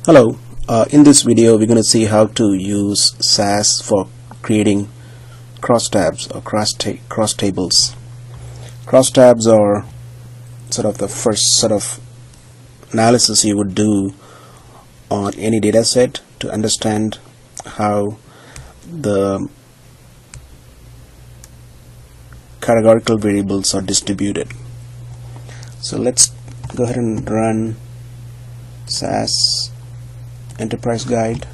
Hello, in this video we're going to see how to use SAS for creating crosstabs or cross tables. Crosstabs are sort of the first sort of analysis you would do on any data set to understand how the categorical variables are distributed. So let's go ahead and run SAS Enterprise Guide.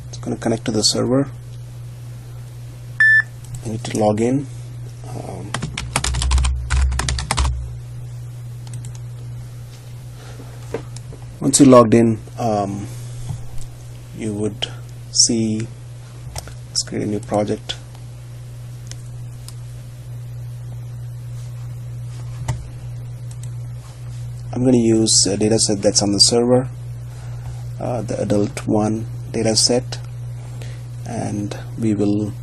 It's going to connect to the server. You need to log in. Once you logged in, you would see, let's create a new project. I'm going to use a data set that's on the server, the adult 1 data set, and we will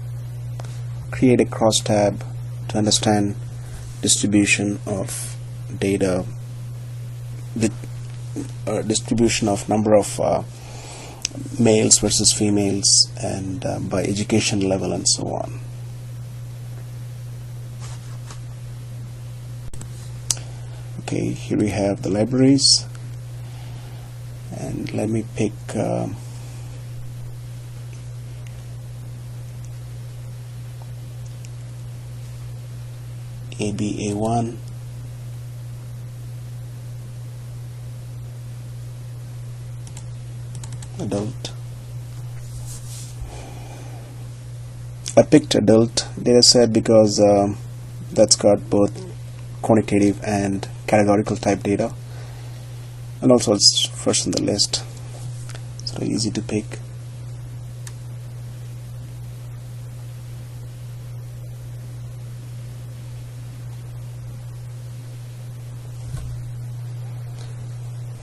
create a crosstab to understand distribution of data, distribution of number of males versus females, and by education level and so on. Okay, here we have the libraries, and let me pick ABA1, adult. I picked adult dataset because that's got both quantitative and categorical type data, and also it's first on the list, so easy to pick.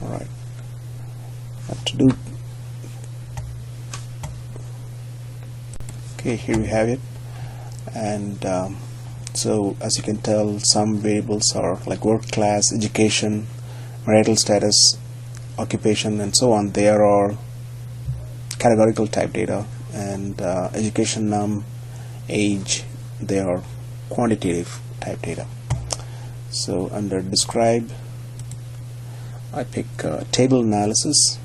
Alright, what to do? Okay, here we have it, and so as you can tell, some variables are like work class, education, marital status, occupation, and so on. They are all categorical type data, and education, num, age, they are quantitative type data. So under describe, I pick table analysis.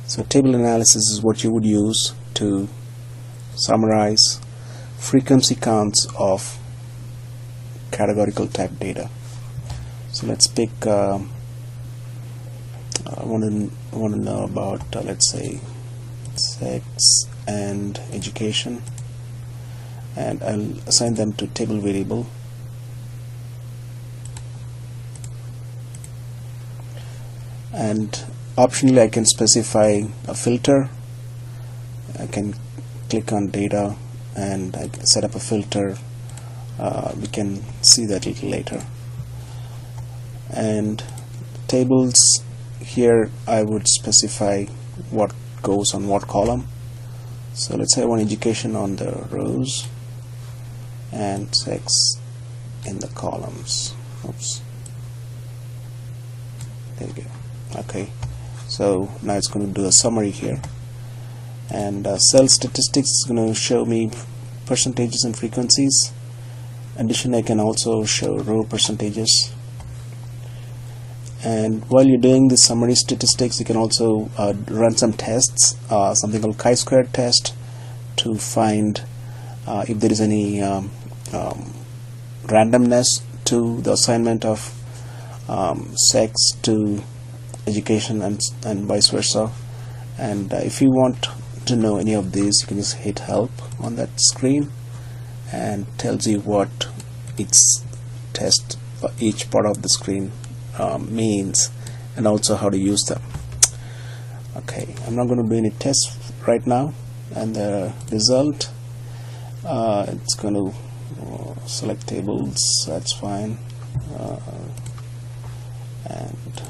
So table analysis is what you would use to summarize frequency counts of categorical type data. So let's pick I want to know about let's say sex and education, and I'll assign them to table variable, and optionally I can specify a filter. I can click on data and I can set up a filter. We can see that a little later. And tables, here I would specify what goes on what column. So let's say I want education on the rows and sex in the columns. Oops. There you go. Okay, so now it's going to do a summary here, and cell statistics is going to show me percentages and frequencies. Addition, I can also show row percentages. And while you're doing the summary statistics, you can also run some tests, something called chi-square test, to find if there is any randomness to the assignment of sex to education and vice versa. And if you want to know any of these, you can just hit help on that screen, and tells you what its test for each part of the screen means, and also how to use them. Okay, I'm not going to do any tests right now, and the result, it's going to select tables. That's fine, and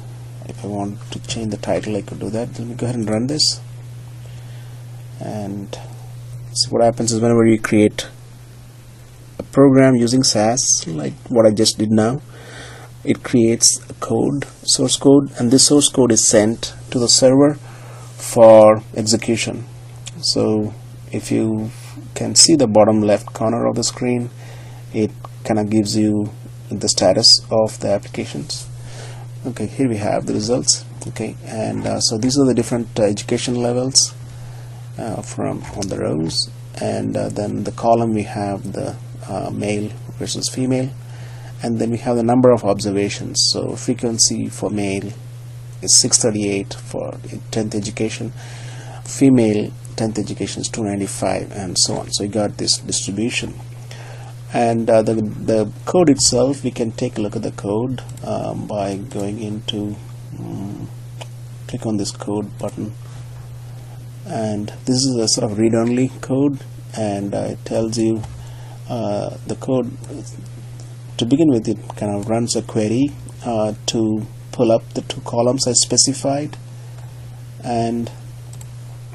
if I want to change the title, I could do that. Let me go ahead and run this, and so what happens is whenever you create a program using SAS, like what I just did now. It creates a code, source code, and this source code is sent to the server for execution. So if you can see the bottom left corner of the screen, it kind of gives you the status of the applications. Okay, here we have the results. Okay, and so these are the different education levels from on the rows, and then the column we have the male versus female, and then we have the number of observations. So frequency for male is 638 for 10th education, female 10th education is 295, and so on. So you got this distribution. And the code itself, we can take a look at the code by going into click on this code button, and this is a sort of read-only code, and it tells you the code. To begin with, it kind of runs a query to pull up the two columns I specified, and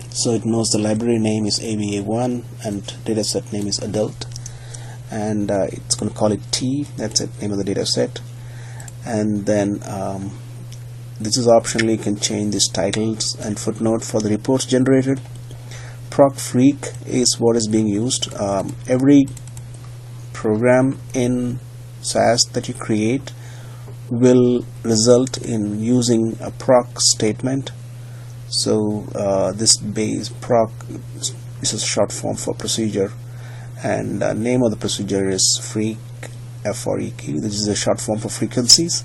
so it knows the library name is ABA1 and dataset name is adult, and it's going to call it T, that's it, name of the dataset. And then this is optional, you can change these titles and footnote for the reports generated. Proc freak is what is being used. Every program in SAS that you create will result in using a proc statement. So this base proc is a short form for procedure, and name of the procedure is freq, F-R-E-Q. This is a short form for frequencies,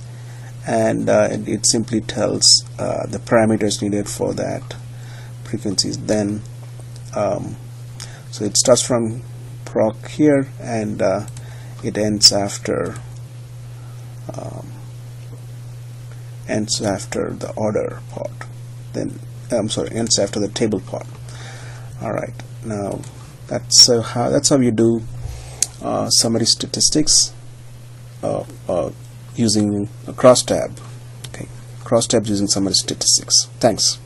and it simply tells the parameters needed for that frequencies. Then so it starts from proc here, and it ends after the order part. Then ends after the table part. All right, now that's how you do summary statistics using a crosstab. Okay, crosstabs using summary statistics. Thanks.